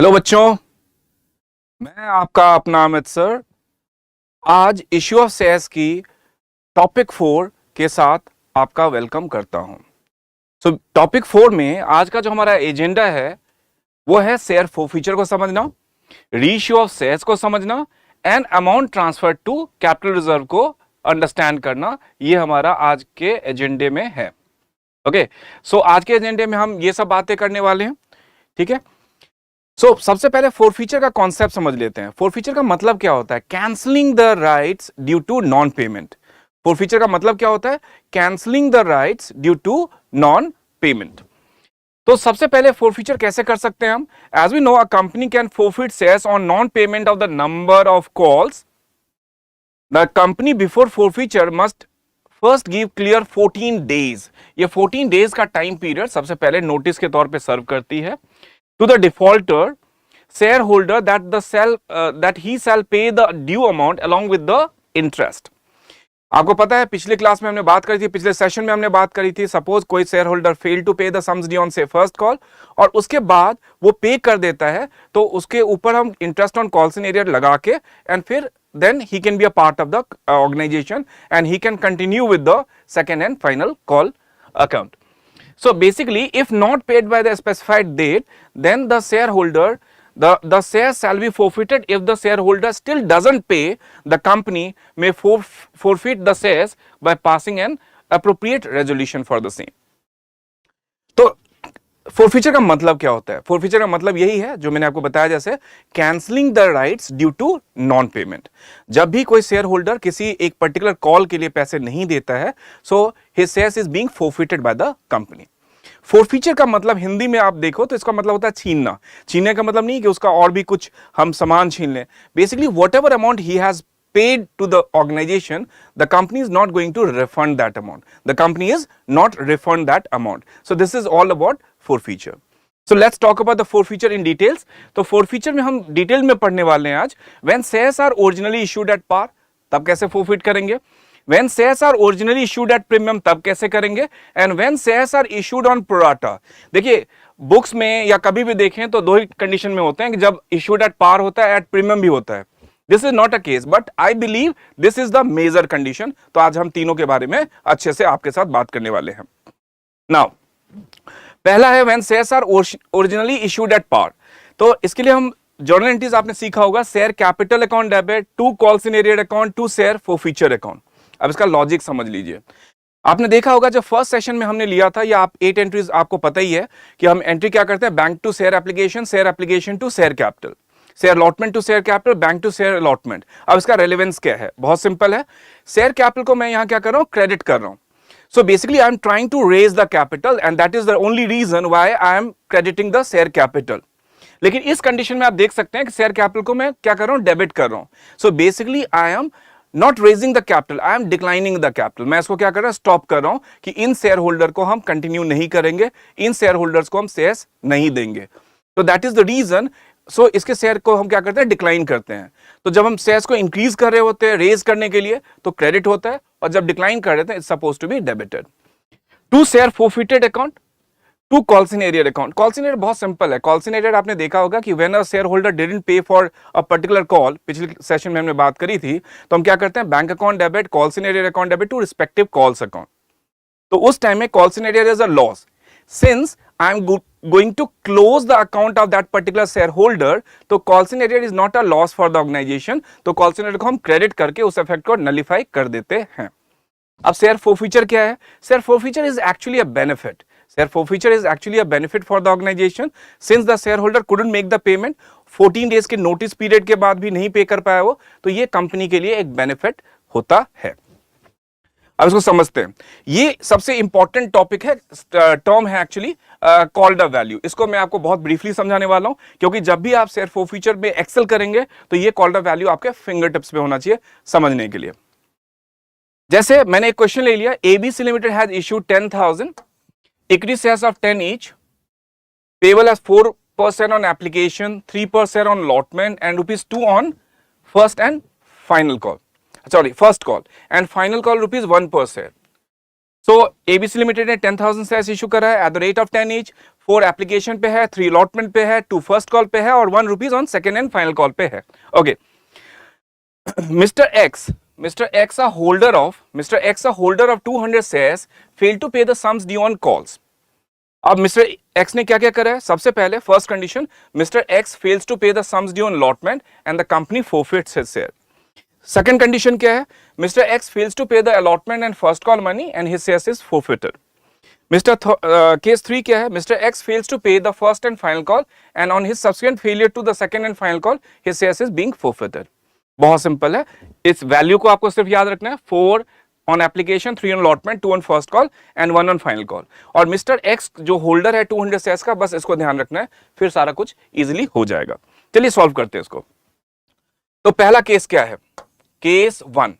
Hello बच्चों, मैं आपका अपना अमित सर आज इश्यू ऑफ शेयर्स की टॉपिक 4 के साथ आपका वेलकम करता हूं। सो टॉपिक 4 में आज का जो हमारा एजेंडा है वो है शेयर फोरफीचर को समझना, रीइश्यू ऑफ शेयर्स को समझना and amount transfer to capital reserve को अंडरस्टैंड करना। ये हमारा आज के एजेंडे में है। ओके, सो आज के एजेंडे में हम ये सब बातें करने वाले हैं। ठीक है, सबसे पहले फोरफीचर का कॉन्सेप्ट समझ लेते हैं। फोरफीचर का मतलब क्या होता है? Cancelling the rights due to non payment. Forfeiture का मतलब क्या होता है? Cancelling the rights due to non payment. तो सबसे पहले फोरफीचर कैसे कर सकते हैं हम? As we know, a company can forfeit shares on non payment of the number of calls. The company before forfeiture must first give clear 14 days. ये 14 days का टाइम पीरियड सबसे पहले नोटिस के तौर पे सर्व करती है to the defaulter shareholder that he shall pay the due amount along with the interest। आपको पता है पिछले क्लास में हमने बात करी थी, पिछले सेशन में हमने बात करी थी, सपोज कोई share holder fail to pay the sums due on से फर्स्ट कॉल और उसके बाद वो पे कर देता है तो उसके ऊपर हम interest on calls in arrear लगा के एंड फिर then he can be a part of the organization and he can continue with the second and final call account। So basically, if not paid by the specified date, then the shareholder, the shares shall be forfeited. If the shareholder still doesn't pay, the company may forfeit the shares by passing an appropriate resolution for the same। तो forfeiture का मतलब क्या होता है? Forfeiture का मतलब यही है जो मैंने आपको बताया, जैसे cancelling the rights due to non payment. जब भी कोई शेयर होल्डर किसी एक पर्टिकुलर कॉल के लिए पैसे नहीं देता है, so his shares is being forfeited by the company. Forfeiture का मतलब हिंदी में आप देखो तो इसका मतलब होता है छीनना। छीनने का मतलब नहीं कि उसका और भी कुछ हम सामान छीन लें। Basically what ever amount he has paid to the organization, the company is not going to refund that amount. The company is not refund that amount. So this is all about forfeiture। So let's talk about the forfeiture in details। तो forfeiture में हम detail में पढ़ने वाले हैं आज। When shares are originally issued at par, तब कैसे forfeit करेंगे? When shares are originally issued at premium, तब कैसे करेंगे? And when shares are issued on pro rata। देखिए बुक्स में या कभी भी देखें तो दो ही कंडीशन में होते हैं कि जब issued at par होता है, at premium भी होता है। This is not a case, but I believe this is the major condition। तो आज हम तीनों के बारे में अच्छे से आपके साथ बात करने वाले हैं। Now, पहला है when shares are originally issued at par। तो इसके लिए हम जर्नल एंट्रीज आपने सीखा होगा, share capital account debit, to calls in arrear account, to share forfeiture account. अब इसका लॉजिक समझ लीजिए। आपने देखा होगा जब फर्स्ट सेशन में हमने लिया था, या आप 8 एंट्रीज आपको पता ही है कि हम एंट्री क्या करते हैं, bank to share application to share capital, share allotment to share capital, bank to share allotment. अब इसका रेलेवेंस क्या है? बहुत सिंपल है। शेयर कैपिटल को मैं यहां क्या कर रहा हूं, क्रेडिट कर रहा हूं। So basically I am trying to raise the capital and that is the only reason why I am crediting the share capital। लेकिन इस कंडीशन में आप देख सकते हैं कि शेयर कैपिटल को मैं क्या कर रहा हूं, डेबिट कर रहा हूं। So basically I am not raising the capital, I am declining the capital. मैं इसको क्या कर रहा हूं, स्टॉप कर रहा हूं कि इन शेयर होल्डर को हम कंटिन्यू नहीं करेंगे, इन शेयर होल्डर्स को हम शेयर्स नहीं देंगे। तो दैट इज द रीजन। सो इसके शेयर को हम क्या करते हैं, डिक्लाइन करते हैं। तो जब हम शेयर्स को इंक्रीज कर रहे होते हैं रेज करने के लिए तो क्रेडिट होता है, और जब डिक्लाइन कर रहे थे it's suppose to be debited. To share forfeited account, to calls in arrear account. Calls in arrear बहुत सिंपल है। कॉल्स इन एरियर आपने देखा होगा कि when a share holder didn't pay for a particular call, पिछले session में हमने बात करी थी, तो हम क्या करते हैं, bank account debit, calls in arrear account debit to respective calls account. तो उस टाइम में calls in arrear is a loss. Since I am going to close the account of that particular shareholder, तो calls in arrear is not a loss for the organization। तो calls in arrear को हम credit करके उस effect को nullify कर देते हैं। अब शेयर फोरफीचर क्या है? Share forfeiture is actually a benefit. Share forfeiture is actually a benefit for the organisation since the share holder couldn't make the payment, 14 days के नोटिस पीरियड के बाद भी नहीं पे कर पाया वो, तो ये कंपनी के लिए एक बेनिफिट होता है। अब इसको समझते हैं। ये सबसे इंपॉर्टेंट टॉपिक है, टर्म है एक्चुअली कॉल्ड अ वैल्यू। इसको मैं आपको बहुत ब्रीफली समझाने वाला हूं क्योंकि जब भी आप शेयर फोरफीचर में एक्सेल करेंगे तो ये कॉल्ड अ वैल्यू आपके फिंगर टिप्स पे होना चाहिए समझने के लिए। जैसे मैंने एक क्वेश्चन ले लिया, ABC limited has issued 10,000 equity shares of 10 each, payable as 4% on application, 3% on allotment and ₹2 on first and final call, sorry first call and final call ₹1 per share। So ABC limited ने 10,000 shares issue करा है at the rate of 10 each, 4 application पे है, 3 allotment पे है, 2 first call पे है और 1 rupees on second and final call पे है. Okay. Mr. X, a holder of 200 shares, failed to pay the sums due on calls. अब मिस्टर एक्स ने क्या क्या करा है? सबसे पहले first condition, mister X fails to pay the sums due on allotment and the company forfeits his share. Second condition क्या है? Mister X fails to pay the allotment and first call money and his shares is forfeited. Case 3 क्या है? Mister X fails to pay the first and final call and on his subsequent failure to the second and final call his shares is being forfeited. बहुत simple है. इस value को आपको सिर्फ याद रखना है. 4 on application, 3 on allotment, 2 on first call and 1 on final call. और मिस्टर एक्स जो होल्डर है 200 शेयर्स का, बस इसको ध्यान रखना है, फिर सारा कुछ इजीली हो जाएगा. चलिए सॉल्व करते हैं इसको. तो पहला केस क्या है? केस 1.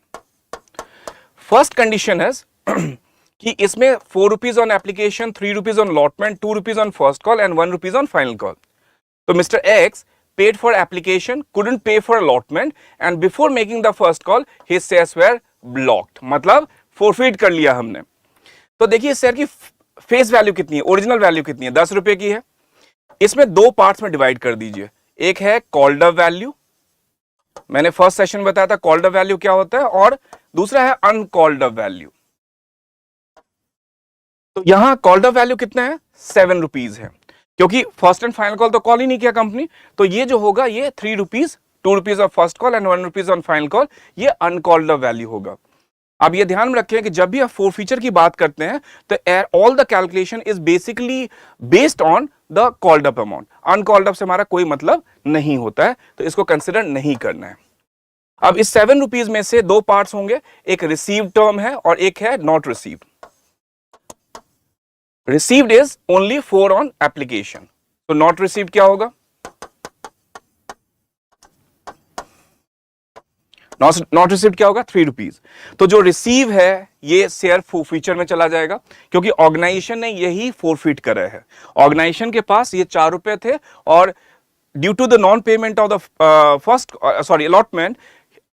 फर्स्ट कंडीशन है कि इसमें 4 rupees on application, 3 rupees on allotment, 2 rupees on first call and 1 rupees on final call. तो mister X paid for application, couldn't pay for allotment and before making the first call his shares were blocked. मतलब forfeit कर लिया हमने. तो देखिए share की face value कितनी है, ओरिजिनल वैल्यू कितनी है? 10 रुपए की है. इसमें 2 पार्ट्स में डिवाइड कर दीजिए. एक है कॉल्ड अप वैल्यू, मैंने फर्स्ट सेशन बताया था कॉल्ड अप वैल्यू क्या होता है, और दूसरा है अनकॉल्ड अप वैल्यू. तो यहां कॉल्ड अप वैल्यू कितना है? 7 रुपीज है, क्योंकि फर्स्ट एंड फाइनल कॉल तो कॉल ही नहीं किया कंपनी. तो ये जो होगा ये 3 rupees, 2 rupees of first call and 1 rupees on final call, ये अनकॉल्ड वैल्यू होगा. अब ये ध्यान में रखें कि जब भी आप फोरफीचर की बात करते हैं तो all the calculation is basically based on the called up amount. Uncalled up से हमारा कोई मतलब नहीं होता है, तो इसको कंसिडर नहीं करना है. अब इस 7 रुपीज में से 2 पार्ट्स होंगे, एक रिसीव टर्म है और एक है not received. Received is only 4 on application. So not received क्या होगा? Not received क्या होगा? 3 रुपीज. तो जो रिसीव है ये शेयर फोरफीचर में चला जाएगा, क्योंकि ऑर्गेनाइजेशन ने यही फोरफिट करा है. ऑर्गेनाइजेशन के पास ये 4 रुपए थे और due to the non payment of the first allotment,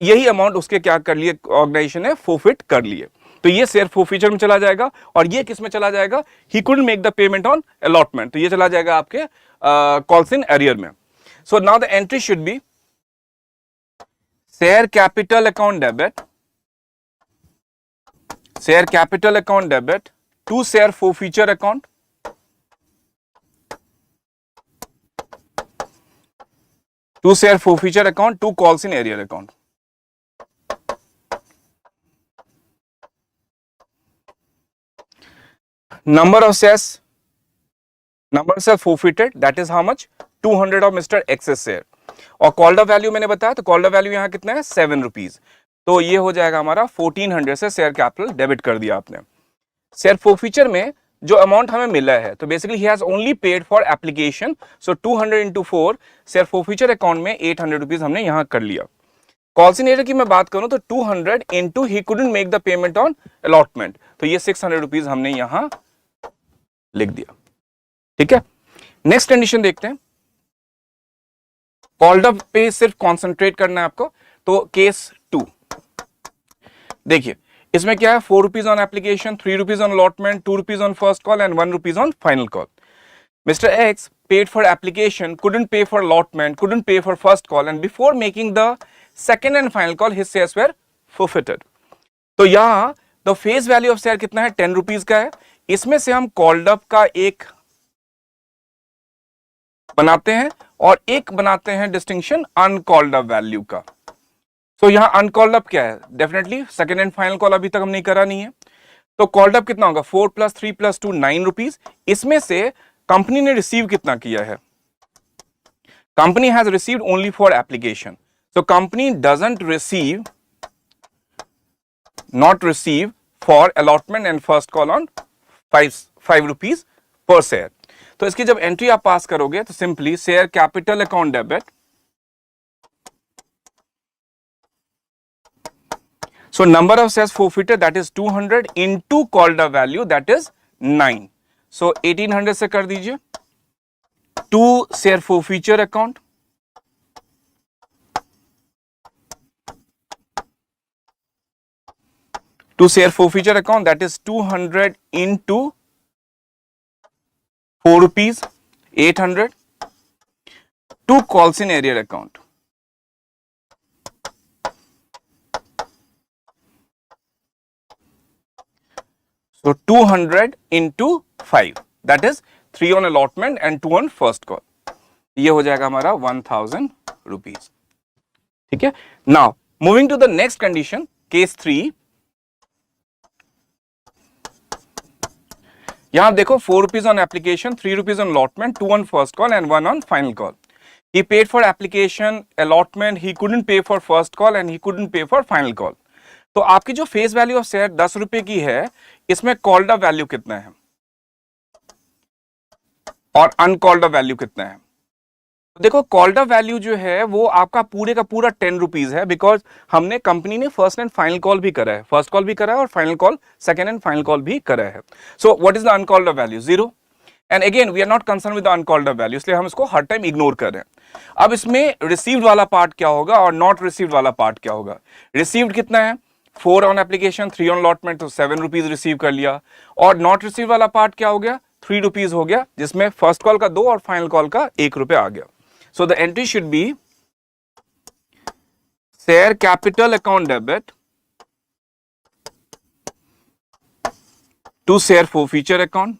यही अमाउंट उसके क्या कर लिए? ऑर्गेनाइजेशन ने फोरफिट कर लिए. तो ये शेयर फोरफीचर में चला जाएगा और ये किस में चला जाएगा? He couldn't make the payment on allotment, तो ये चला जाएगा आपके कॉल्स इन एरियर में. So now the entry should be share capital account debit to share forfeiture account, to calls in arrear account. Number of shares forfeited, that is how much? 200 of Mr. X's share. और called up value मैंने बताया, तो called up value यहां कितना है? 7 rupees. तो ये हो जाएगा हमारा 1400 से शेयर कैपिटल डेबिट कर दिया आपने. शेयर फोरफीचर में जो अमाउंट हमें मिला है, तो basically he has only paid for application, so 200 into 4 share forfeiture account में 800 रुपीज हमने यहां कर लिया. कॉल्स इन एरियर की मैं बात करूं तो 200 into he couldn't make the payment on allotment, तो ये 600 रुपीज हमने यहां लिख दिया. ठीक है. नेक्स्ट कंडीशन देखते हैं. कॉल्ड अप पे सिर्फ कॉन्सेंट्रेट करना है आपको. तो केस 2 देखिए, इसमें क्या है? 4 rupees on application, 3 rupees on allotment, 2 rupees on first call and 1 rupees on final call. Mister x paid for application, couldn't pay for allotment, couldn't pay for first call and before making the second and final call his shares were forfeited. तो यहां the face value of share कितना है? 10 rupees का है. इसमें से हम called up का एक बनाते हैं और एक बनाते हैं डिस्टिंक्शन अनकॉल्ड अप वैल्यू का. तो यहां अनकॉल्ड अप क्या है? Definitely second and final call अभी तक हम नहीं करा नहीं है. तो कॉल्ड अप कितना होगा? 4 + 3 + 2 9 रुपीज. इसमें से कंपनी ने रिसीव कितना किया है? Company has received only for application, so company doesn't receive, not receive for allotment and first call on 5 rupees per share. तो इसकी जब एंट्री आप पास करोगे तो simply share capital account debit, so number of shares forfeited that is 200 into called up value that is 9, so 1800 से कर दीजिए. To share forfeiture account, to share forfeiture account that is 200 into 4 rupees 800 to calls in arrear account. So 200 into 5, that is 3 on allotment and 2 on first call. ये हो जाएगा हमारा 1000 rupees. ठीक है. Now moving to the next condition, case 3. यहां आप देखो 4 rupees on application, 3 rupees on allotment, 2 on first call and 1 on final call. He paid for application, allotment, he couldn't pay for first call and he couldn't pay for final call. तो आपकी जो face value of share 10 रुपए की है, इसमें called up value कितना है और अनकॉल्ड अप वैल्यू कितना है? देखो कॉल्ड अप वैल्यू जो है वो आपका पूरे का पूरा 10 रुपीज है, बिकॉज हमने कंपनी ने फर्स्ट एंड फाइनल कॉल भी करा है, फर्स्ट कॉल भी करा है और final call second and final call भी करा है. So what is the uncalled up value? 0. And again we are not concern with the uncalled up value, इसलिए हम इसको हर टाइम इग्नोर कर रहे हैं. अब इसमें रिसीव्ड वाला पार्ट क्या होगा और नॉट रिसीव्ड वाला पार्ट क्या होगा? रिसीव्ड कितना है? 4 ऑन एप्लीकेशन, 3 ऑन अलॉटमेंट, तो 7 रुपीज रिसीव कर लिया. और नॉट रिसीव वाला पार्ट क्या हो गया? 3 रुपीज हो गया, जिसमें फर्स्ट कॉल का 2 और फाइनल कॉल का 1 रुपया आ गया. So the entry should be share capital account debit to share forfeiture account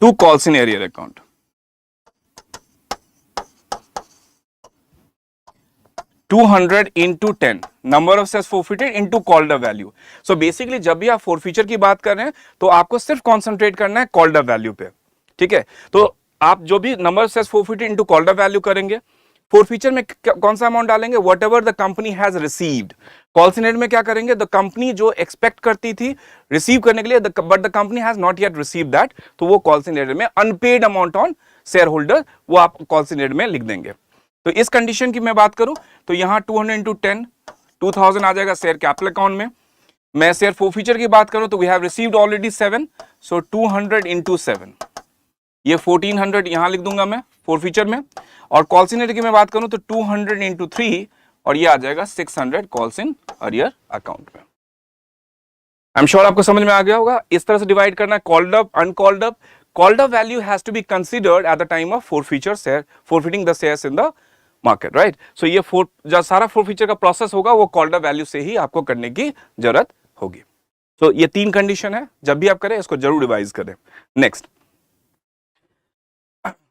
to calls in arrear account. 200 into 10 number of shares forfeited into called up value. So basically जब भी आप forfeiture की बात कर रहे हैं तो आपको सिर्फ कॉन्सेंट्रेट करना है कॉल्ड अप वैल्यू पे. ठीक है, तो आप जो भी number of shares forfeited into called up value करेंगे, फोरफीचर में कौन सा अमाउंट डालेंगे? What ever the company has received. Calls in arrear में क्या करेंगे? द कंपनी जो एक्सपेक्ट करती थी रिसीव करने के लिए, but the company has not yet receive that, तो वो कॉल्स इन एरियर में unpaid amount on share holder वो आप कॉल्स इन एरियर में लिख देंगे. तो इस कंडीशन की मैं बात करूं तो यहां 200 into 10 2000 आ जाएगा शेयर कैपिटल अकाउंट में. मैं शेयर फोरफीचर की बात करूं तो we have received already 7, so 200 into 7, ये 1400 यहां लिख दूंगा मैं फोरफीचर में. और कॉल्स इन एरियर की मैं बात करूं तो 200 into 3 और ये आ जाएगा 600 कॉल्स इन एरियर अकाउंट में. आई एम श्योर आपको समझ में आ गया होगा. इस तरह से डिवाइड करना है called up, uncalled up. Called up value has to be considered at the time of forfeiture share, forfeiting the shares in the market, right? So ये जो सारा forfeiture का प्रोसेस होगा वो called up value से ही आपको करने की जरूरत होगी. तो ये 3 कंडीशन है, जब भी आप करें इसको जरूर रिवाइज करें. Next,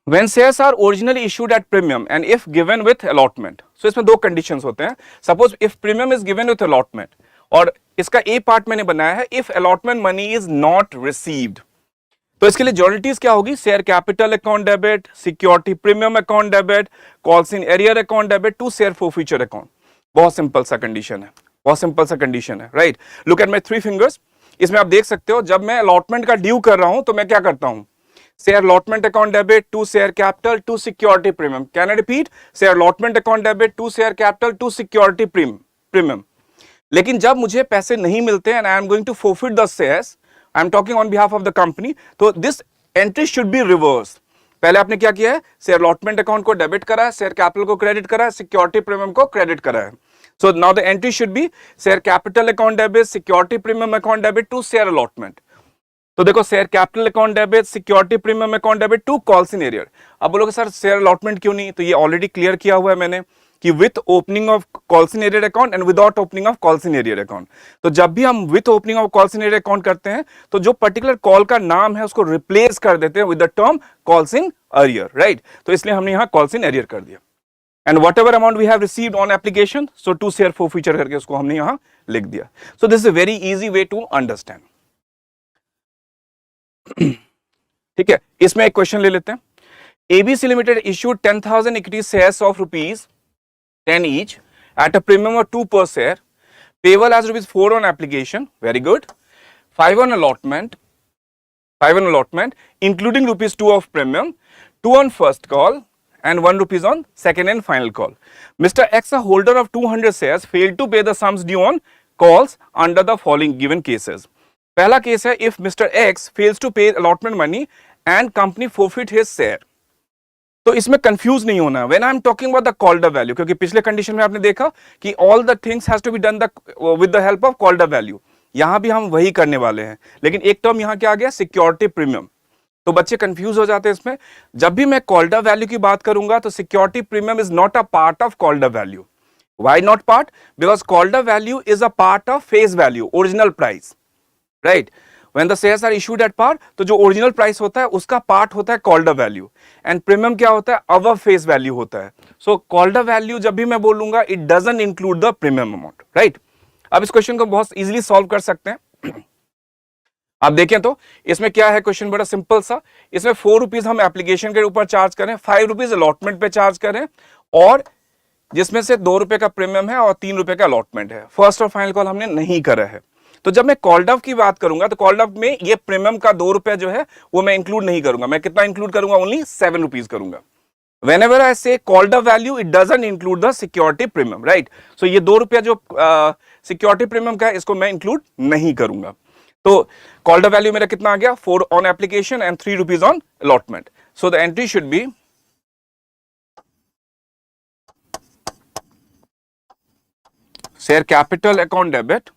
when shares are originally issued at premium and if given with allotment. So इसमें 2 कंडीशंस होते हैं. Suppose if premium is given with allotment, और इसका A पार्ट मैंने बनाया है if allotment money is not received. तो इसके लिए जर्नलिटीज क्या होगी? Share capital account debit, security premium account debit, calls in arrear account debit to share forfeiture account. बहुत सिंपल सा कंडीशन है, बहुत सिंपल सा कंडीशन है, right? Look at my 3 fingers. इसमें आप देख सकते हो जब मैं अलॉटमेंट का ड्यू कर रहा हूं तो मैं क्या करता हूं? Share allotment account debit to share capital to security premium. Can I repeat? Share allotment account debit to share capital to security premium. लेकिन जब मुझे पैसे नहीं मिलते and I am going to forfeit the shares, I am talking on behalf of the company, तो this entry should be reversed. पहले आपने क्या किया है? शेयर अलॉटमेंट अकाउंट को डेबिट करा है, शेयर कैपिटल को क्रेडिट करा है, सिक्योरिटी प्रीमियम को क्रेडिट करा है. So now the entry should be share capital account debit, security premium account debit to share allotment. तो देखो share capital account debit, security premium account debit to calls in arrear. अब बोलोगे sir share allotment क्यों नहीं? तो ये already clear किया हुआ है मैंने कि with opening of calls in arrear account and without opening of calls in arrear account. तो जब भी हम with opening of calls in arrear account करते हैं तो जो पर्टिकुलर कॉल का नाम है उसको रिप्लेस कर देते हैं with the term calls in arrear, right? तो इसलिए हमने यहां कॉल्स इन एरियर कर दिया. And whatever amount we have received on application, so to share forfeiture करके उसको हमने यहां लिख दिया. So this is a very easy way to understand. ठीक है, इसमें एक क्वेश्चन ले लेते हैं. ABC limited issued 10,000 equity shares of rupees 10 each at a premium of 2 per share, payable as rupees 4 on application, very good, 5 on allotment, including rupees 2 of premium, 2 on first call and 1 rupees on second and final call. Mr. X, a holder of 200 shares, failed to pay the sums due on calls under the following given cases. पहला case है if Mr. X fails to pay allotment money and company forfeit his share. तो इसमें confuse नहीं होना when I am talking about the called up value, क्योंकि पिछले condition में आपने देखा कि all the things has to be done with the help of called up value. यहां भी हम वही करने वाले हैं, लेकिन एक टर्म यहां क्या आ गया, सिक्योरिटी प्रीमियम। तो बच्चे कंफ्यूज हो जाते हैं इसमें। जब भी मैं कॉल्ड अप वैल्यू की बात करूंगा तो security premium is not a part of called up value. Why not part? Because called up value is a part of face value, original price, right. When the shares are issued at par, तो जो original price होता है उसका part होता है called up value, and premium क्या होता है, अबव फेस वैल्यू होता है। सो कॉल्ड अप वैल्यू जब भी मैं बोलूंगा it doesn't include the premium amount, right. अब इस क्वेश्चन को बहुत इजीली सॉल्व कर सकते हैं। आप देखें तो इसमें क्या है, क्वेश्चन बड़ा सिंपल सा। इसमें 4 रुपीज हम एप्लीकेशन के ऊपर चार्ज करें, 5 रुपीज अलॉटमेंट पे चार्ज करें, और जिसमें से 2 रुपए का प्रीमियम है और 3 रुपए का अलॉटमेंट है। फर्स्ट और फाइनल कॉल हमने नहीं करा है। तो जब मैं कॉल्ड अप की बात करूंगा तो कॉल्ड अप में ये प्रीमियम का 2 रुपया जो है वो मैं इंक्लूड नहीं करूंगा। मैं कितना इंक्लूड करूंगा, ओनली 7 रुपीज करूंगा। Whenever I say called up value, it doesn't include the security premium, right? So ये 2 रुपया जो सिक्योरिटी प्रीमियम का है इसको मैं इंक्लूड नहीं करूंगा। तो कॉल्ड अप वैल्यू मेरा कितना आ गया, 4 on application and 3 rupees on allotment. So the entry should be share capital account debit,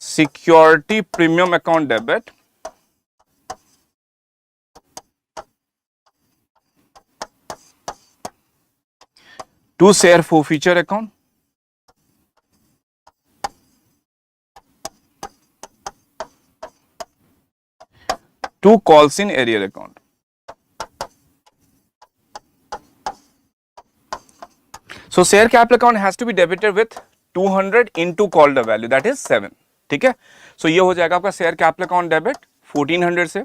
security premium account debit, to share forfeiture account, to calls in arrear account. So share capital account has to be debited with 200 into called up value, that is 7, ठीक है। सो ये हो जाएगा आपका share capital account debit 1400 से।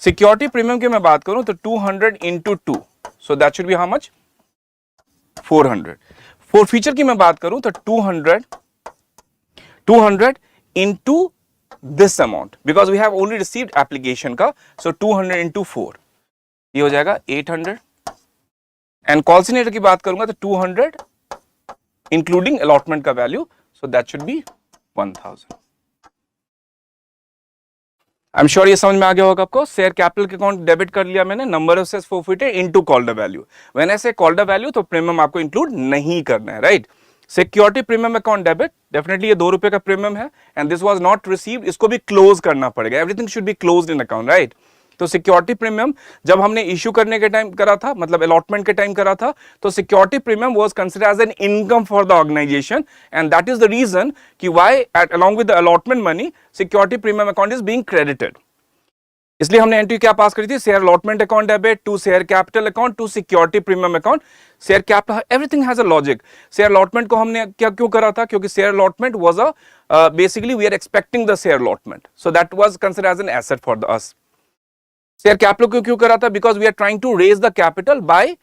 Security premium की मैं बात करूं तो 200 into 2, so that should be how much, 400। Forfeiture की मैं बात करूं तो 200 into this amount, because we have only received application का, so 200 into 4 ये हो जाएगा 800। एंड कॉल्सिनेटर की बात करूंगा तो 200 इंक्लूडिंग अलॉटमेंट का value, so that should be 1000। I am sure ये समझ में आ गया होगा आपको। शेयर कैपिटल के अकाउंट डेबिट कर लिया मैंने, number of shares forfeited into called up value. When I से कॉल्ड अप वैल्यू तो प्रीमियम आपको इंक्लूड नहीं करना है, right. Security premium account debit, definitely ये 2 रुपए का प्रीमियम है and this was not received, इसको भी क्लोज करना पड़ेगा। Everything should be closed in account, right. तो सिक्योरिटी प्रीमियम जब हमने इश्यू करने के टाइम करा था, मतलब अलॉटमेंट के टाइम करा था, तो security premium was considered as an income for the organisation, and that is the reason कि why at along with the allotment money security premium account is being credited. इसलिए हमने एंट्री क्या pass करी थी, share allotment account debit to share capital account to security premium account. Share capital, everything has a logic. Share allotment को हमने क्या क्यों करा था, क्योंकि share allotment was a basically we are expecting the share allotment, so that was considered as an asset for us. Share capital को क्यों करा था, because we are trying to raise the capital by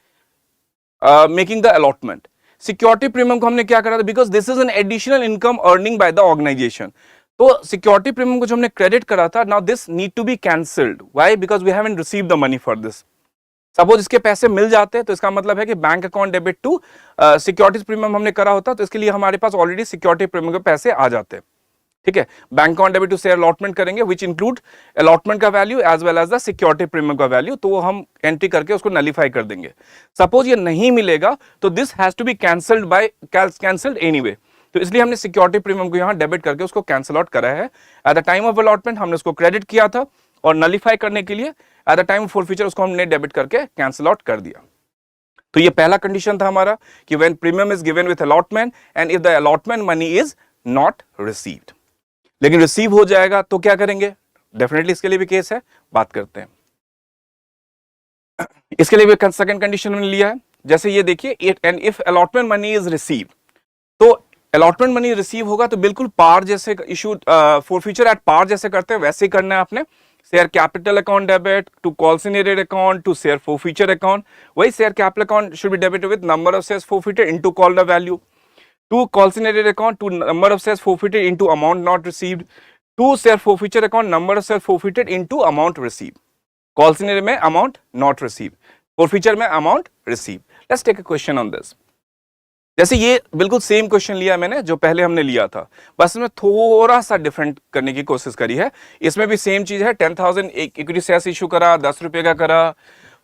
making the allotment. Security premium को हमने क्या करा था, because this is an additional income earning by the organisation. तो सिक्योरिटी प्रीमियम को जो हमने क्रेडिट करा था, now this need to be cancelled. Why? Because we haven't received the money for this. Suppose इसके पैसे मिल जाते हैं तो इसका मतलब है कि bank account debit to securities premium हमने करा होता, तो इसके लिए हमारे पास ऑलरेडी सिक्योरिटी प्रीमियम के पैसे आ जाते हैं, ठीक है। Bank account debit to share allotment करेंगे विच इंक्लूड अलॉटमेंट का value as well as the security premium का वैल्यू, तो वो हम एंट्री करके उसको नलीफाई कर देंगे। सपोज ये नहीं मिलेगा तो this has to be cancelled by cancelled anyway, तो इसलिए हमने सिक्योरिटी प्रीमियम को यहाँ डेबिट करके उसको कैंसिल आउट करा है। At the time of allotment हमने उसको क्रेडिट किया था, और नलीफाई करने के लिए eight the time of forfeiture उसको हमने डेबिट करके कैंसिल आउट कर दिया। तो ये पहला कंडीशन था हमारा कि when premium is given with allotment and if the allotment money is not received. लेकिन रिसीव हो जाएगा तो क्या करेंगे, डेफिनेटली इसके लिए भी केस है, बात करते हैं। इसके लिए भी सेकंड कंडीशन मैंने लिया है, जैसे ये देखिए, and if allotment money is received, तो अलॉटमेंट मनी रिसीव होगा तो बिल्कुल पार जैसे इशू फॉरफीचर एट पार जैसे करते हैं वैसे ही करना है आपने। Share capital account debit to calls in arrear account to share forfeiture account, वही share capital account should be debited with number of shares forfeited into called up value, to calls in arrear account to number of shares forfeited into amount not received, to share forfeiture account number of shares forfeited into amount received. Calls in arrear में amount not received, forfeiture में amount received. Let's take a question on this. जैसे ये बिल्कुल same question लिया मैंने जो पहले हमने लिया था, बस इसमें थोड़ा सा डिफरेंट करने की कोशिश करी है। इसमें भी सेम चीज है, 10,000 इक्विटी शेयर्स इशू करा, 10 रुपए का करा,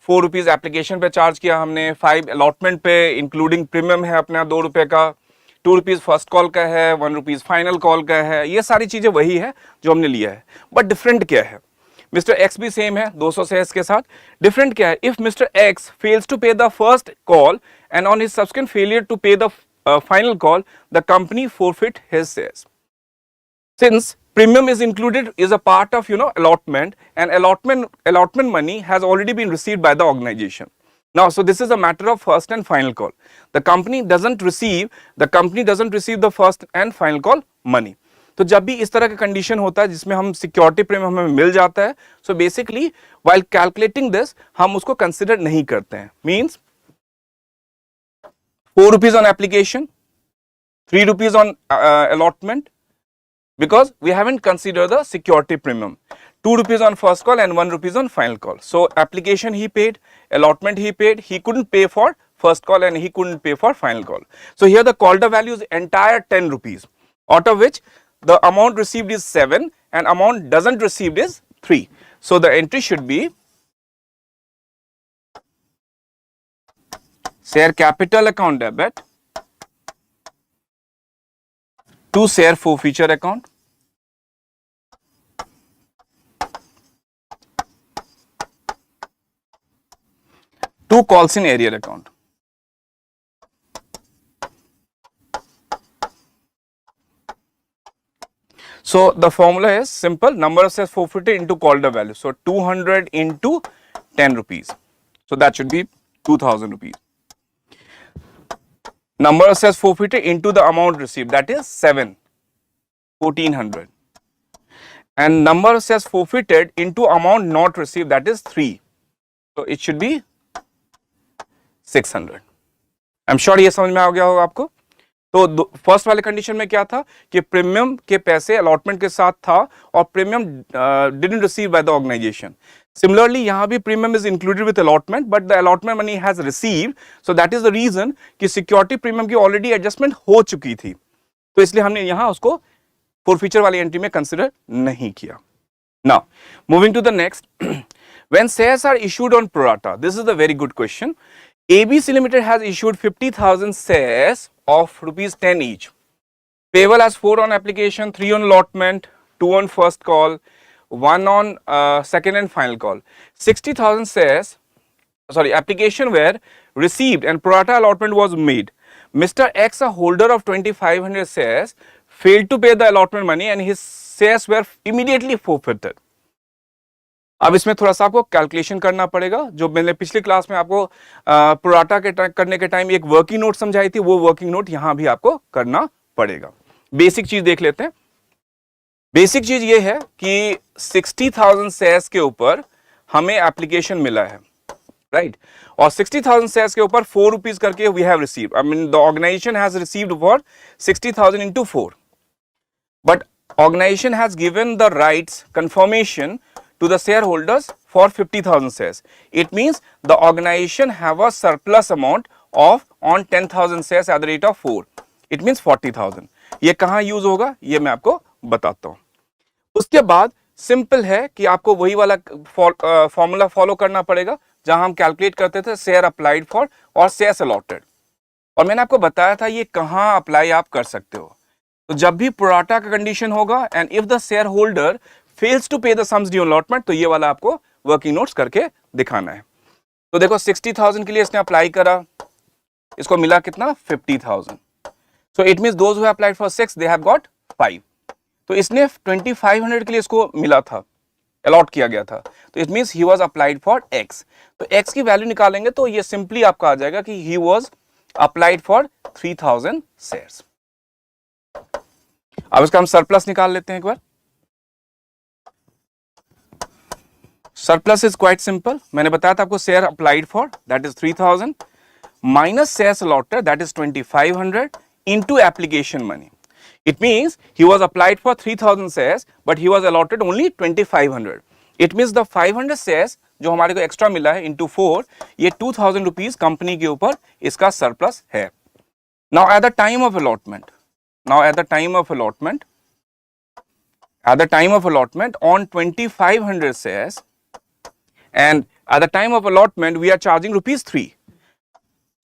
4 रुपीज एप्लीकेशन पे चार्ज किया हमने, 5 अलॉटमेंट पे इंक्लूडिंग प्रीमियम है अपना 2 रुपए का, ₹2 फर्स्ट कॉल का है, ₹1 फाइनल कॉल का है, ये सारी चीजें वही है जो हमने लिया है, बट डिफरेंट क्या है? मिस्टर एक्स भी सेम है 200 शेयर्स के साथ, डिफरेंट क्या है? If mister X fails to pay the first call and on his subsequent failure to pay the final call, the company forfeit his shares. Since premium is included is a part of allotment, and allotment money has already been received by the organization. Now, so this is a matter of first and final call. The company doesn't receive the first and final call money. तो जब भी इस तरह का condition होता है जिसमें हम सिक्योरिटी प्रीमियम हमें मिल जाता है, so basically while calculating this हम उसको कंसिडर नहीं करते हैं. Means ₹4 on application, ₹3 on allotment, because we haven't considered the security premium. ₹2 on first call and ₹1 on final call. So application he paid, allotment he paid, he couldn't pay for first call and he couldn't pay for final call. So here the called value is entire ₹10, out of which the amount received is 7 and amount doesn't received is 3. So the entry should be share capital account debit to share forfeiture account, to calls in arrear account. So the formula is simple, number of shares forfeited into called value. So 200 into ₹10. So that should be ₹2,000. Number of shares forfeited into the amount received, that is 7, 1400. And number of shares forfeited into amount not received, that is 3. So it should be 600. I'm sure ये समझ में आ गया होगा आपको. तो first वाले condition में क्या था कि प्रीमियम के पैसे अलॉटमेंट के साथ था और premium didn't receive by the organisation. Similarly यहां भी premium is included with allotment but the allotment money has received, so that is the reason कि सिक्योरिटी प्रीमियम की ऑलरेडी एडजस्टमेंट हो चुकी थी, तो इसलिए हमने यहां उसको फॉरफीचर वाली एंट्री में कंसिडर नहीं किया. Now moving to the next, when shares are issued on pro rata, this is the very good question. ABC Limited has issued 50,000 shares of ₹10 each. Payable as 4 on application, 3 on allotment, 2 on first call, 1 on second and final call. 60,000 shares, application were received and pro rata allotment was made. Mr. X, a holder of 2,500 shares, failed to pay the allotment money and his shares were immediately forfeited. अब इसमें थोड़ा सा आपको calculation करना पड़ेगा. जो मैंने पिछली क्लास में आपको प्रोराटा करने के टाइम एक वर्किंग नोट समझाई थी, वो वर्किंग नोट यहां भी आपको करना पड़ेगा. बेसिक चीज देख लेते हैं. बेसिक चीज ये है कि 60,000 शेयर्स के ऊपर हमें एप्लीकेशन मिला है, राइट, और 60,000 शेयर्स के ऊपर ₹4 करके we have received. I mean the organisation has received for 60,000 into 4, but organisation has given the rights confirmation to the shareholders for 50,000 shares. It means the organization have a surplus amount of on 10,000 shares at the rate of 4. It means 40,000. ये कहाँ use होगा ये मैं आपको बताता हूँ. उसके बाद सिंपल है कि आपको वही वाला फॉर्मूला फॉलो करना पड़ेगा जहां हम कैलकुलेट करते थे शेयर अप्लाइड फॉर और शेयर्स अलॉटेड. और मैंने आपको बताया था ये कहाँ अप्लाई आप कर सकते हो. तो जब भी प्रोराटा का कंडीशन होगा and if the share holder fails to pay the sums due allotment, तो ये वाला आपको वर्किंग नोट्स करके दिखाना है. तो देखो 60,000 के लिए इसने अप्लाई करा, इसको मिला कितना 50,000. सो it means those who applied for 6 they have got 5. तो इसने 2,500 के लिए इसको मिला था, अलॉट किया गया था, तो it means he was applied for x. तो x की वैल्यू निकालेंगे तो ये सिंपली आपका आ जाएगा कि he was applied for 3,000 shares. अब इसका हम सरप्लस निकाल लेते हैं एक बार. Surplus is quite simple. मैंने बताया था आपको share applied for that is 3,000 minus shares allotted that is 2,500 into application money. It means he was applied for 3,000 shares but he was allotted only 2,500. It means the 500 shares जो हमारे को extra मिला है into 4, ये 2,000 rupees company के ऊपर इसका surplus है. Now at the time of allotment, on 2,500 shares and at the time of allotment we are charging ₹3.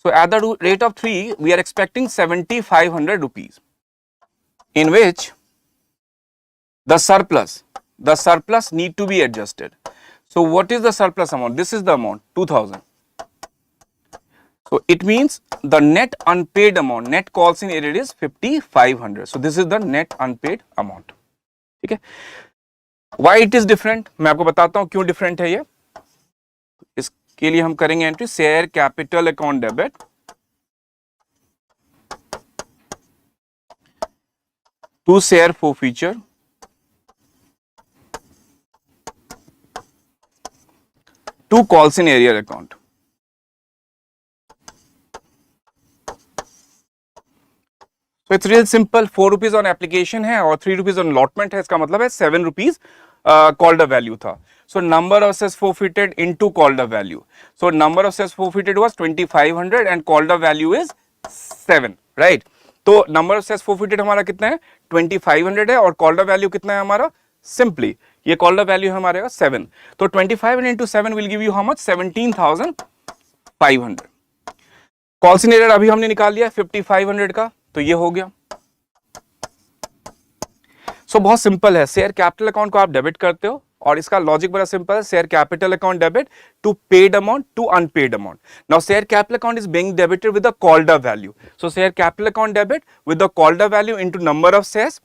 So at the rate of 3, we are expecting 7,500 rupees, in which the surplus need to be adjusted. So what is the surplus amount? This is the amount, 2,000. So it means the net unpaid amount, net calls in arrear is 5,500. So this is the net unpaid amount. ठीक है? Why it is different? मैं आपको बताता हूं क्यों different है ये. इसके लिए हम करेंगे entry share capital account debit to share forfeiture to calls in arrear account. So it's real simple. 4 rupees on application है और 3 rupees on allotment है. इसका मतलब है 7 rupees called a value था. So number of cess forfeited into called a value. So number of cess forfeited was 2,500 and called a value is 7, right? तो number of cess forfeited हमारा कितना है 2,500 है और called a value कितना है हमारा simply ये called a value हमारे का 7. तो 2,500 into 7 will give you how much 17,500. Calls in arrear अभी हमने निकाल लिया 5,500 का, तो ये हो गया. सो बहुत सिंपल है. शेयर कैपिटल अकाउंट को आप डेबिट करते हो और इसका लॉजिक बड़ा सिंपल है. Share capital account debit to paid amount to unpaid amount. Now share capital account is being debited with the called up value. So share capital account debit with the called up value into number of shares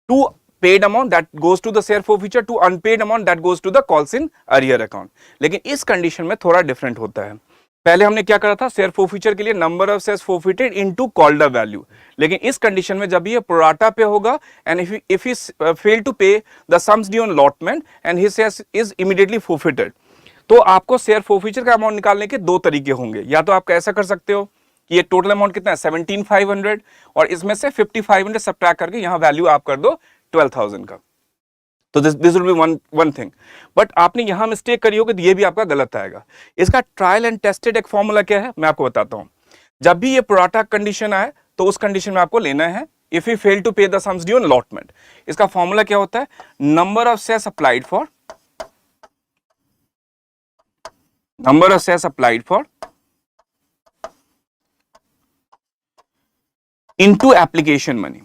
to paid amount that goes to the share forfeiture to unpaid amount that goes to the calls in arrear account. लेकिन इस condition में थोड़ा different होता है. पहले हमने क्या करा था शेयर forfeiture के लिए number of shares forfeited into called up value. लेकिन इस कंडीशन में जब ये प्रोराटा पे होगा and if he fail to pay the sums due on allotment and his shares is immediately forfeited, तो आपको शेयर forfeiture का अमाउंट निकालने के दो तरीके होंगे. या तो आप ऐसा कर सकते हो कि ये टोटल अमाउंट कितना है 17,500 और इसमें से 5,500 सब्ट्रैक्ट करके यहां वैल्यू आप कर दो 12,000 का. तो this will be one thing. But आपने यहां मिस्टेक करी होगी तो ये भी आपका गलत आएगा. इसका ट्रायल एंड टेस्टेड एक फॉर्मूला क्या है मैं आपको बताता हूं. जब भी ये प्रोराटा कंडीशन आए तो उस कंडीशन में आपको लेना है if you fail to pay the sums due on allotment. इसका फॉर्मूला क्या होता है number of shares applied for into application money.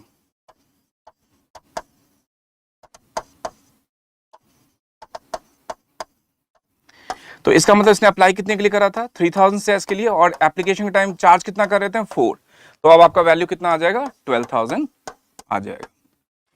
तो इसका मतलब इसने अप्लाई कितने के लिए करा था 3,000 शेयर्स के लिए और एप्लीकेशन के टाइम चार्ज कितना कर रहे थे 4. तो अब आपका वैल्यू कितना आ जाएगा 12,000 आ जाएगा.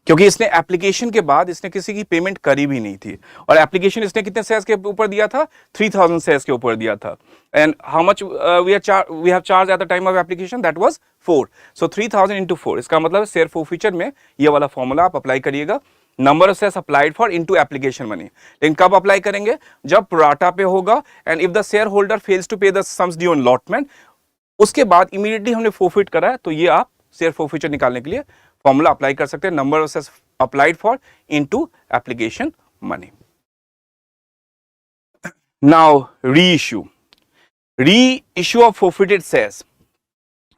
क्योंकि इसने एप्लीकेशन के बाद इसने किसी की पेमेंट करी भी नहीं थी और एप्लीकेशन इसने कितने शेयर्स के ऊपर दिया था 3,000 शेयर्स के ऊपर दिया था. And how much we have charge at the time of application that was 4. So 3,000 into 4. इसका मतलब शेयर forfeiture में ये वाला फॉर्मूला आप अप्लाई करिएगा number of shares applied for into application money. लेकिन कब अप्लाई करेंगे जब प्रोराटा पे होगा and if the share holder fails to pay the sums due on allotment. उसके बाद इमीडिएटली हमने forfeit करा है तो ये आप शेयर forfeiture निकालने के लिए फॉर्मूला अप्लाई कर सकते हैं number of shares applied for into application money. Now reissue of forfeited shares.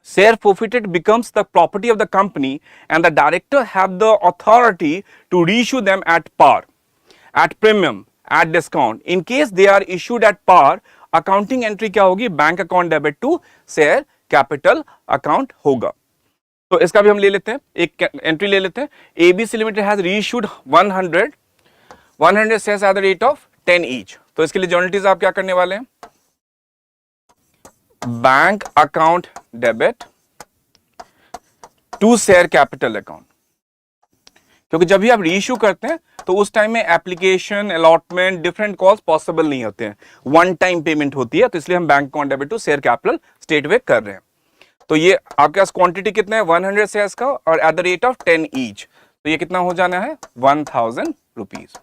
Share forfeited becomes the property of the company and the director have the authority to reissue them at par, at premium, at discount. In case they are issued at par, accounting entry क्या होगी bank account debit to share capital account होगा. तो इसका भी हम ले लेते हैं एक एंट्री ले लेते हैं. ABC Limited has reissued 100 shares at the rate of 10 each. तो इसके लिए जर्नलिटीज आप क्या करने वाले हैं bank account debit to share capital account. क्योंकि जब भी आप रीइश्यू करते हैं तो उस टाइम में application allotment different calls possible नहीं होते हैं. वन टाइम पेमेंट होती है तो इसलिए हम bank account debit to share capital straight away कर रहे हैं. तो ये आपके पास क्वांटिटी कितना है 100 शेयर्स का और eight the rate of 10 each. तो ये कितना हो जाना है 1,000 रुपीज.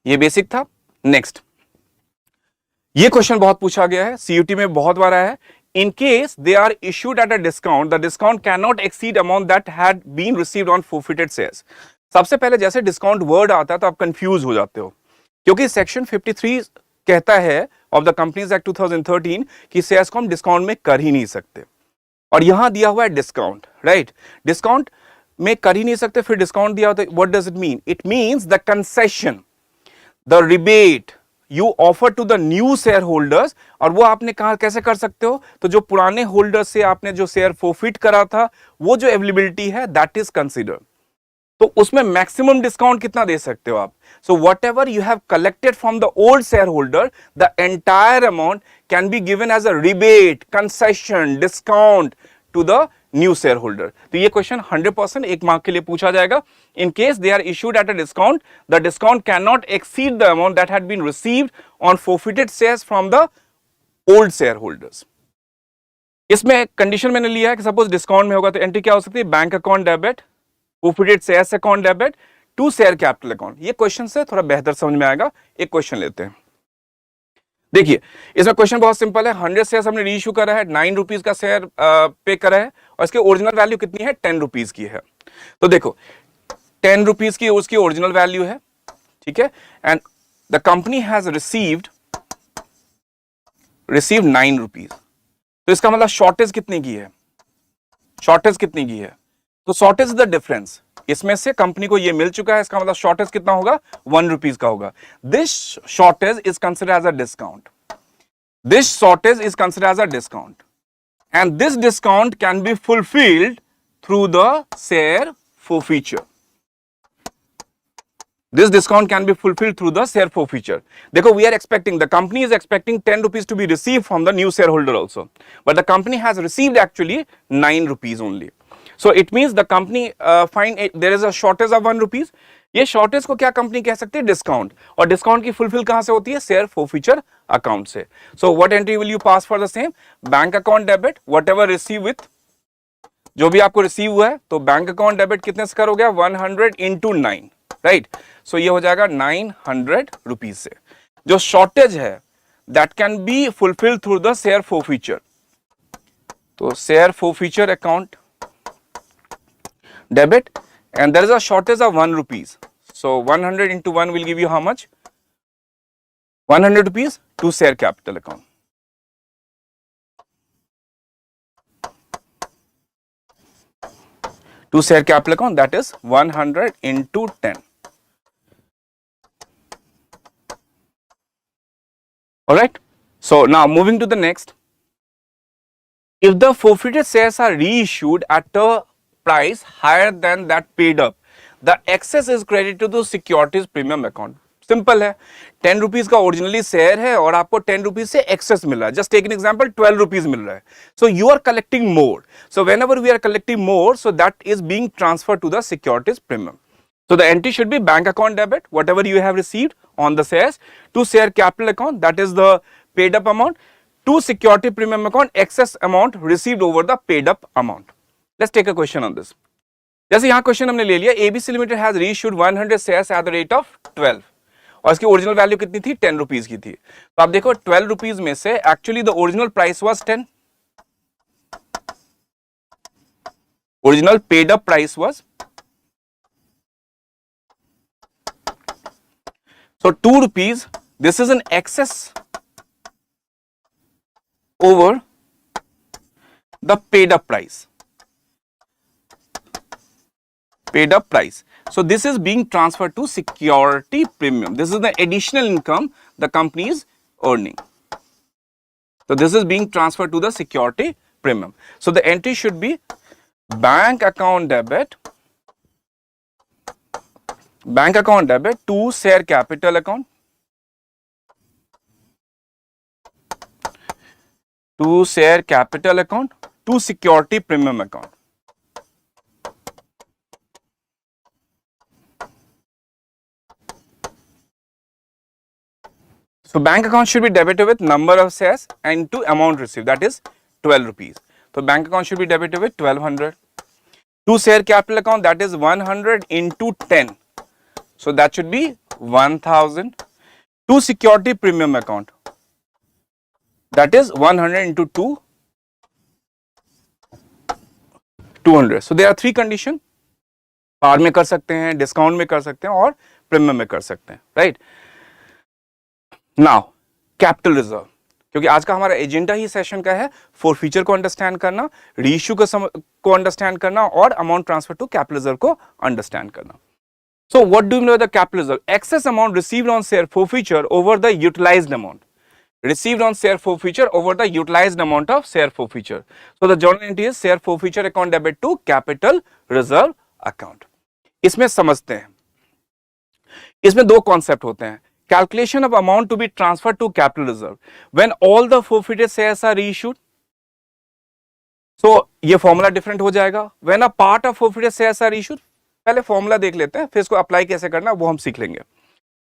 ये बेसिक था. नेक्स्ट ये क्वेश्चन बहुत पूछा गया है सीयूटी में बहुत बार आया है. In case they are issued at a discount, the discount cannot exceed amount that had been received on forfeited shares. सबसे पहले जैसे डिस्काउंट वर्ड आता है तो आप कंफ्यूज हो जाते हो क्योंकि सेक्शन 53 कहता है ऑफ द कंपनीज एक्ट 2013 कि शेयर्स को हम डिस्काउंट में कर ही नहीं सकते और यहां दिया हुआ है डिस्काउंट. राइट डिस्काउंट में कर ही नहीं सकते फिर डिस्काउंट दिया होता है. What does it mean? It means the concession, the rebate you offer to the new shareholders, और वो आपने कहा कैसे कर सकते हो, तो जो पुराने होल्डर से आपने जो शेयर फोरफिट करा था वो जो अवेलेबिलिटी है दैट इज कंसीडर। तो उसमें मैक्सिमम डिस्काउंट कितना दे सकते हो आप? So whatever you have collected from the old shareholder, the entire amount can be given as a rebate, concession, discount to the new shareholder. तो ये question 100% 1 mark के लिए पूछा जाएगा। In case they are issued at a discount, the discount can not exceed the amount that had been received on forfeited shares from the old shareholders. इसमें condition मैंने लिया है कि सपोज डिस्काउंट में होगा तो एंट्री क्या हो सकती है, bank account debit, forfeited shares account debit to share capital account. ये क्वेश्चन से थोड़ा बेहतर समझ में आएगा। एक क्वेश्चन लेते हैं, देखिए इसमें क्वेश्चन बहुत सिंपल है। 100 शेयर हमने रीइश्यू करा है, 9 रुपीज का शेयर पे करा है और इसकी ओरिजिनल वैल्यू कितनी है, 10 रुपीज की है। तो देखो 10 रुपीज की उसकी ओरिजिनल वैल्यू है, ठीक है, and the company has received 9 rupees. तो इसका मतलब शॉर्टेज कितनी की है, शॉर्टेज कितनी की है, तो शॉर्टेज द डिफरेंस, इसमें से कंपनी को ये मिल चुका है, इसका मतलब शॉर्टेज कितना होगा, 1 रुपीज का होगा। This shortage is considered as a discount, this shortage is considered as a discount and this discount can be fulfilled through the share forfeiture. This discount can be fulfilled through the share forfeiture. देखो we are expecting, the company is expecting 10 rupees to be received from the new shareholder also, but the company has received actually 9 rupees only. So it means the company find there is a shortage of 1 rupees. ये shortage को क्या company कह सकती है, discount, और discount की fulfil कहां से होती है, शेयर forfeiture अकाउंट से। So what entry will you pass for the same? Bank account debit, whatever receive with, जो भी आपको रिसीव हुआ है, तो बैंक अकाउंट डेबिट कितने से कर हो गया, 100 into 9, राइट। सो ये हो जाएगा 900 रुपीज से। जो शॉर्टेज है that can be fulfil through the share forfeiture, तो share forfeiture account debit and there is a shortage of 1 rupees, so 100 into 1 will give you how much, 100 rupees to share capital account. To share capital account, that is 100 into 10. All right. So now moving to the next. If the forfeited shares are reissued at a price higher than that paid up, the excess is credited to securities premium account. Simple है, 10 rupees का originally share है और आपको 10 rupees से access मिल रहा है। Just take an example, 12 rupees मिल रहा है, so you are collecting more, so whenever we are collecting more, so that is being transfer to the securities premium. So the entry should be bank account debit, whatever you have received on the shares, to share capital account, that is the paid up amount, to security premium account, excess amount received over the paid up amount. Let's take a question on this. जैसे यहाँ question हमने ले लिया, ABC Limited has reissued 100 shares at the rate of 12 और इसकी original value कितनी थी, 10 rupees की थी। तो आप देखो 12 रुपीज में से actually the original price was 10, original paid up price was, so 2 rupees, this is an excess over the paid up price, paid up price. So this is being transferred to security premium. This is the additional income the company is earning. So this is being transferred to the security premium. So the entry should be bank account debit, bank account debit to share capital account, to share capital account, to security premium account. So bank account should be debited with number of shares and to amount received, that is 12 rupees. So bank account should be debited with 1200. To share capital account, that is 100 into 10. So that should be 1000. To security premium account, that is 100 into 2, 200. So there are 3 conditions. पार में कर सकते हैं, discount में कर सकते हैं और premium में कर सकते हैं, राइट। नाउ कैपिटल रिजर्व, क्योंकि आज का हमारा एजेंडा ही सेशन का है फॉरफीचर को अंडरस्टैंड करना, रीइश्यू को अंडरस्टैंड करना और amount transfer to capital reserve को अंडरस्टैंड करना। So what do you mean by the capital reserve? Excess amount received on share forfeiture over the utilized amount. Received on share forfeiture over the utilized amount of share forfeiture. So the journal entry is share forfeiture account debit to capital reserve account. इसमें समझते हैं, इसमें दो concept होते हैं. Calculation of amount to be transferred to capital reserve when all the forfeited shares are reissued. So ये formula different हो जाएगा. When a part of forfeited shares are issued, पहले फॉर्मूला देख लेते हैं, फिर इसको अप्लाई कैसे करना है वो हम सीख लेंगे.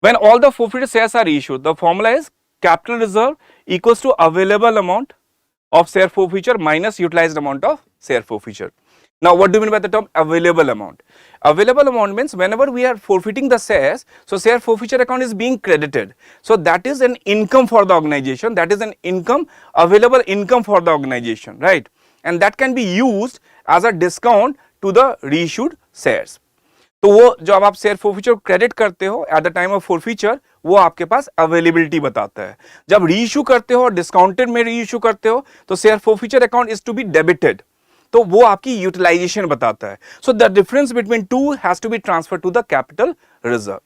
When all the forfeited shares are issued, the formula is capital reserve equals to available amount of share forfeiture minus utilized amount of share forfeiture. Now what do you mean by the term available amount? Available amount means whenever we are forfeiting the shares, so share forfeiture account is being credited. So that is an income for the organization, that is an income, available income for the organization, right? And that can be used as a discount to the reissued shares. तो वो जो आप share forfeiture credit करते हो eight the time of forfeiture, वो आपके पास availability बताता है. जब रीइश्यू करते हो और डिस्काउंटेड में रीइश्यू करते हो तो share forfeiture account is to be debited, तो वो आपकी यूटिलाइजेशन बताता है. So the difference between two has to be transfer to the capital reserve.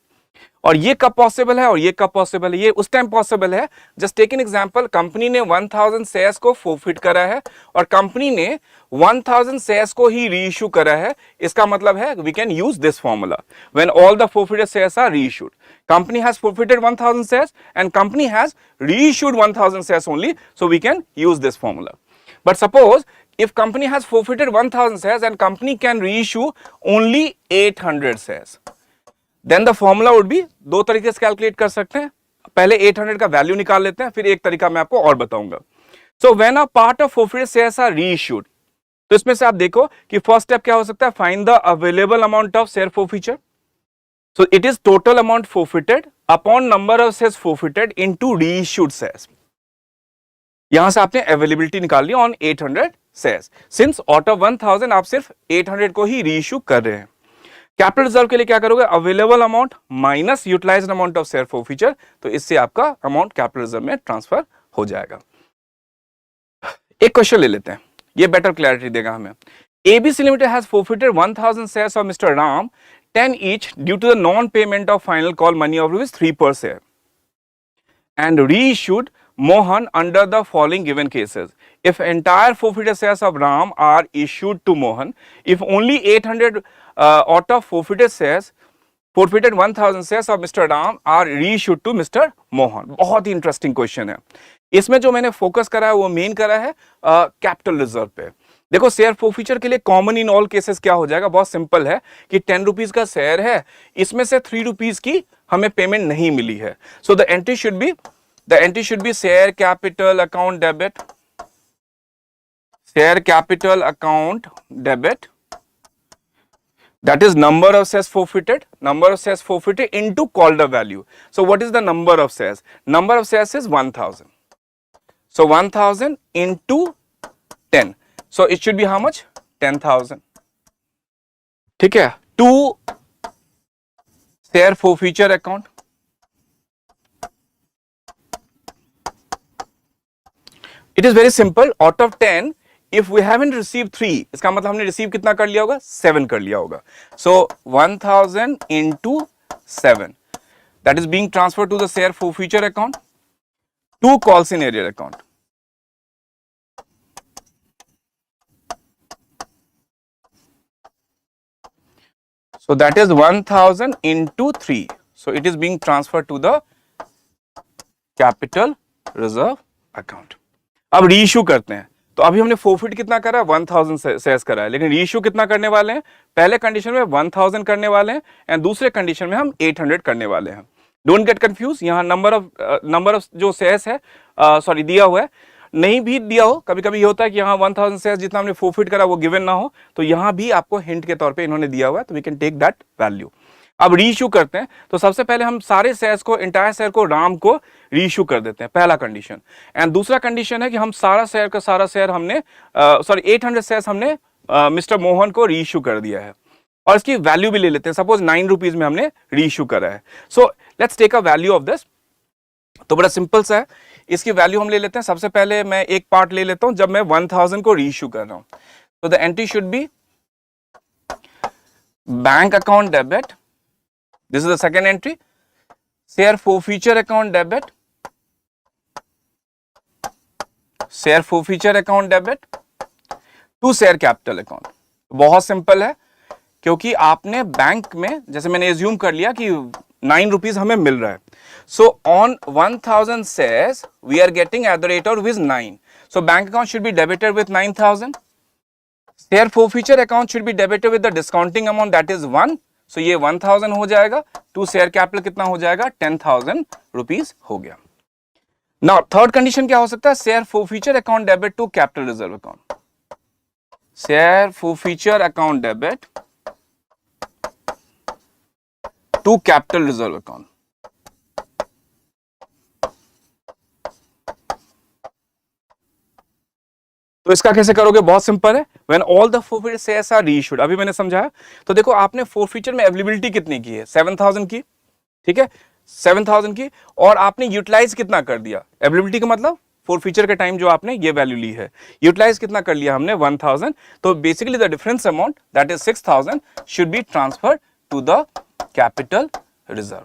और ये कब पॉसिबल है और ये कब पॉसिबल है? ये उस टाइम पॉसिबल है, just take an example, company ने 1000 शेयर्स को फॉरफिट करा है और कंपनी ने 1000 शेयर्स को ही रीइश्यू करा है. इसका मतलब है we can use this formula when all the forfeited shares are reissued. Company has forfeited 1000 shares and company has reissued 1000 shares only, so we can use this formula. But suppose if company has forfeited 1000 shares and company can reissue only 800 shares, then the formula would be, दो तरीके से calculate कर सकते हैं. पहले 800 का value निकाल लेते हैं, फिर एक तरीका मैं आपको और बताऊंगा. So when a part of forfeited shares are reissued, तो इसमें से आप देखो कि फर्स्ट स्टेप क्या हो सकता है, find the available amount of share forfeiture. So it is total amount forfeited upon number of shares forfeited into reissued shares. यहां से आपने अवेलेबिलिटी निकाल ली on 800 shares. Since out of 1000 आप सिर्फ 800 को ही रीइश्यू कर रहे हैं. कैपिटल रिजर्व के लिए क्या करोगे, available amount minus utilised amount of share forfeiture, तो इससे आपका अमाउंट कैपिटल रिजर्व में ट्रांसफर हो जाएगा. एक क्वेश्चन ले लेते हैं, ये बेटर क्लैरिटी देगा हमें. ABC Limited has forfeited 1000 shares of Mr. Ram, 10 each, due to the non-payment of final call money of ₹3 per share, and reissued Mohan under the following given cases. If entire forfeited shares of Ram are issued to Mohan, if only 800 out of forfeited shares, forfeited 1000 shares of Mr. Ram are reissued to Mr. Mohan. बहुत ही interesting question है. इसमें जो मैंने focus करा है वो main करा है कैपिटल रिजर्व पे. देखो शेयर फॉरफीचर के लिए कॉमन इन ऑल केसेस क्या हो जाएगा, बहुत सिंपल है कि 10 रुपीज का शेयर है, इसमें से 3 रुपीज की हमें पेमेंट नहीं मिली है. So the entry should be share capital account debit, share capital account debit, that is number of shares forfeited into called up value. So what is the number of shares? Number of shares is 1000. So 1000 into 10. So it should be how much? 10,000. ठीक है. To share forfeiture account. It is very simple. Out of 10, if we haven't received 3, इसका मतलब हमने receive कितना कर लिया होगा, 7 कर लिया होगा. So 1000 into 7, that is being transferred to the share forfeiture account, to calls in arrear account. So that is 1000 into 3. So it is being transferred to the capital reserve account. अब reissue करते हैं. तो अभी हमने forfeit कितना करा है, 1000 shares करा है, लेकिन रीइश्यू कितना करने वाले हैं, पहले कंडीशन में 1000 करने वाले हैं एंड दूसरे कंडीशन में हम 800 करने वाले हैं. Don't get confuse. यहाँ नंबर ऑफ जो शेयर्स है सॉरी दिया हुआ है, नहीं भी दिया हो, कभी कभी ये होता है कि यहाँ 1000 शेयर्स जितना हमने फॉरफिट करा वो गिवन ना हो, तो यहाँ भी आपको हिंट के तौर पे इन्होंने दिया हुआ है, तो we can take that value. अब रीइश्यू करते हैं, तो सबसे पहले हम सारे शेयर्स को, इंटायर शेयर को, राम को रीइश्यू कर देते हैं, पहला कंडीशन. एंड दूसरा कंडीशन है कि हम सारा शेयर हमने 800 शेयर्स हमने मिस्टर मोहन को रीइश्यू कर दिया है और इसकी वैल्यू भी ले लेते हैं. सपोज 9 रुपीज में हमने रीइश्यू करा है. So let's take a value of this. तो बड़ा सिंपल सा है, इसकी वैल्यू हम ले लेते हैं. सबसे पहले मैं एक पार्ट ले लेता हूं जब मैं 1000 को रीइश्यू कर रहा हूं. तो the entry should B bank account debit This is the second entry. Share forfeiture account debit. Share forfeiture account debit to share capital account. बहुत सिंपल है, क्योंकि आपने बैंक में, जैसे मैंने एज्यूम कर लिया कि 9 रुपीज हमें मिल रहा है. So on 1000 shares we are getting at the rate of rupees 9. So bank account should be debited with 9000. Share forfeiture account should be debited with the discounting amount, that is 1. So ये 1000 हो जाएगा. To share capital कितना हो जाएगा? 10,000 rupees हो गया. Now third condition क्या हो सकता है? Share forfeiture account debit to capital reserve account. Share forfeiture account debit to capital reserve account. तो इसका कैसे करोगे? बहुत सिंपल है. When all the forfeited shares are reissued, अभी मैंने समझाया. तो देखो आपने forfeiture में अवेलेबिलिटी कितनी की है? 7000 की. ठीक है, 7000 की. और आपने यूटिलाइज कितना कर दिया? अवेलेबिलिटी का मतलब forfeiture के टाइम जो आपने ये वैल्यू ली है, यूटिलाइज कितना कर लिया हमने? 1000. तो basically the difference amount, that is 6000, should be transferred to the capital reserve.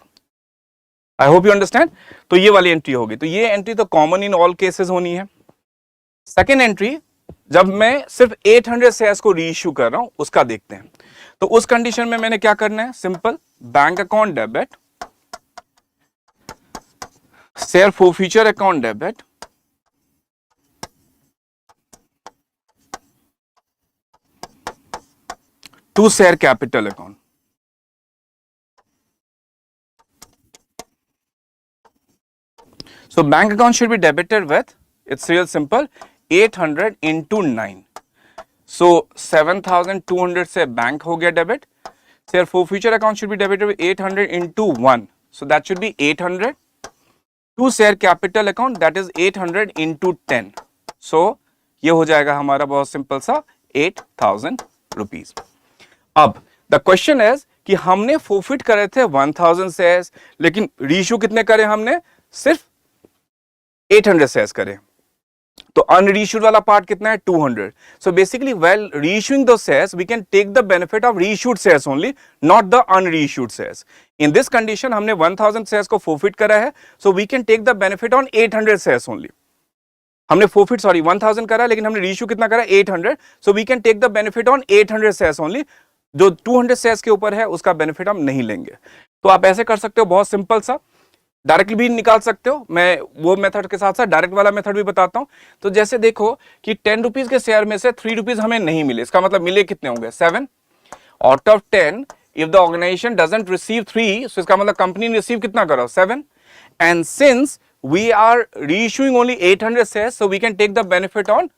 I hope you understand. तो ये वाली एंट्री होगी. तो ये एंट्री तो कॉमन इन ऑल केसेस होनी है. सेकेंड एंट्री, जब मैं सिर्फ 800 शेयर्स को री इश्यू कर रहा हूं, उसका देखते हैं. तो उस कंडीशन में मैंने क्या करना है? Simple, bank account debit, share forfeiture account debit, to share capital account. So bank account should be debited with, it's real simple, 800 into 9. So 7200 से बैंक हो गया debit. Share forfeiture account should be debited with 800 into 1. So that should be 800. To share capital account, that is 800 into 10. So ये हो जाएगा हमारा बहुत simple सा 8000 rupees. अब द क्वेश्चन इज कि हमने फोरफिट करे थे 1000 शेयर्स, लेकिन रीइश्यू कितने करे हमने? सिर्फ 800 शेयर्स करे. तो अनरीइश्यूड वाला पार्ट कितना है? 200. सो बेसिकली व्हाइल रीइश्यूइंग दो shares we can take the benefit of reissued shares only, not the unreissued shares. In this condition हमने 1000 शेयर्स को फोरफिट करा है, so we can take the benefit on 800 shares only. हमने forfeit 1000 करा, लेकिन हमने reissue कितना करा? 800. So we can take the benefit on 800 shares only. जो 200 शेयर्स के ऊपर है उसका बेनिफिट हम नहीं लेंगे. तो आप ऐसे कर सकते हो, बहुत सिंपल सा. डायरेक्टली भी निकाल सकते हो. मैं वो मेथड के साथ साथ डायरेक्ट वाला मेथड भी बताता हूं. तो जैसे देखो कि 10 रुपीज के शेयर में से 3 रुपीज हमें नहीं मिले, इसका मतलब मिले कितने होंगे? 7. Out of 10 if the organisation doesn't receive 3, so इसका मतलब कंपनी ने रिसीव कितना करा? 7. And since we are reissuing only 800 shares, so we can take the benefit on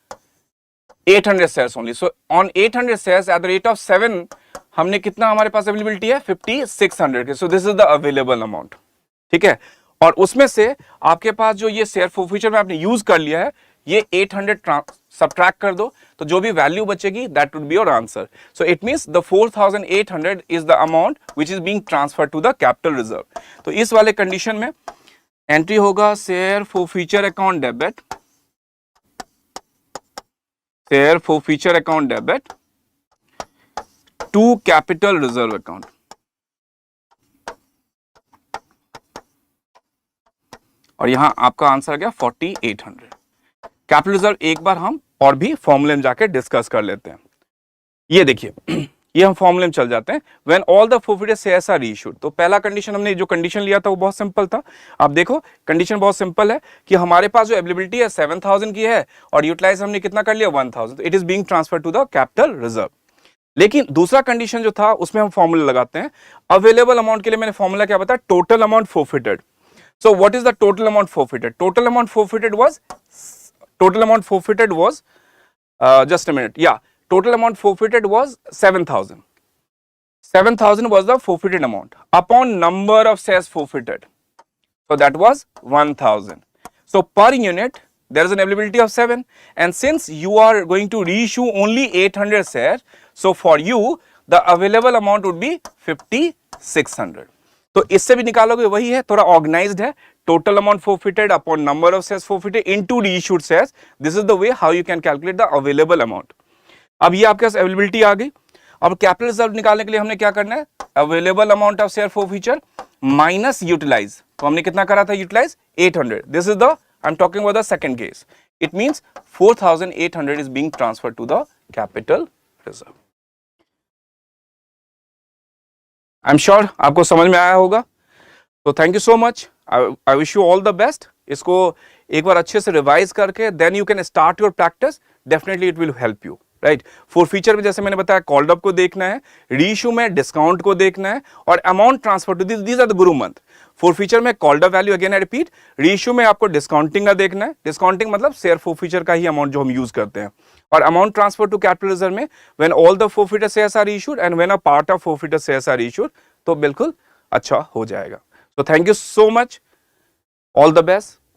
800 shares only. So on 800 shares at the rate of 7 हमने कितना, हमारे पास availability है 5600 के. So this is the available amount. ठीक है. और उसमें से आपके पास जो ये शेयर फॉरफीचर में आपने यूज कर लिया है, ये 800 सब्ट्रैक्ट कर दो, तो जो भी वैल्यू बचेगी that would be your answer. So it means the 4800 is the amount which is being transferred to the capital reserve. तो इस वाले कंडीशन में एंट्री होगा share forfeiture account debit, share forfeiture account debit to capital reserve account. और यहां आपका answer आ गया 4800. Capital reserve एक बार हम और भी फॉर्मूले में जाके डिस्कस कर लेते हैं. ये देखिए, ये हम फॉर्मूले में चल जाते हैं. When all the forfeited shares are reissued, तो पहला कंडीशन हमने जो कंडीशन लिया था वो बहुत सिंपल था. आप देखो कंडीशन बहुत सिंपल है कि हमारे पास जो अवेलेबिलिटी है 7000 की है और यूटिलाइज हमने कितना कर लिया? 1000. तो it is being transfer to the capital reserve. लेकिन दूसरा कंडीशन जो था उसमें हम फॉर्मूला लगाते हैं. अवेलेबल अमाउंट के लिए मैंने फॉर्मूला क्या बताया? Total amount forfeited. So what is the total amount forfeited? Total amount forfeited was just a minute. Yeah, total amount forfeited was 7000. 7000 was the forfeited amount upon number of shares forfeited. So that was 1000. So per unit there is an availability of 7, and since you are going to reissue only 800 shares, so for you the available amount would be 5600. तो इससे भी निकालोगे वही है, थोड़ा organised है. Total amount forfeited upon number of shares forfeited into reissued shares. This is the way how you can calculate the available amount. अब ये आपके पास अवेलेबिलिटी आ गई. अब कैपिटल रिजर्व निकालने के लिए हमने क्या करना है, available amount of share forfeiture minus utilise, तो हमने कितना करा था utilise 800, this is the I am talking about the second case, it means 4800 is being transferred to the capital reserve. I am sure आपको समझ में आया होगा। तो thank you so much, I wish you all the best. इसको एक बार अच्छे से रिवाइज करके then you can start your practice, definitely it will help you, right. Forfeiture में जैसे मैंने बताया कॉल्ड अप को देखना है, रीइश्यू में डिस्काउंट को देखना है, और amount transfer to these are the गुरु मंथ। फॉरफीचर में called up value, again I repeat, reissue में आपको डिस्काउंटिंग का देखना है, डिस्काउंटिंग मतलब शेयर फॉरफीचर का ही अमाउंट जो हम यूज करते हैं, और amount transfer to capital reserve में when all the forfeited shares are issued and when a part of forfeited shares are issued, तो बिल्कुल अच्छा हो जाएगा। So thank you so much, all the best.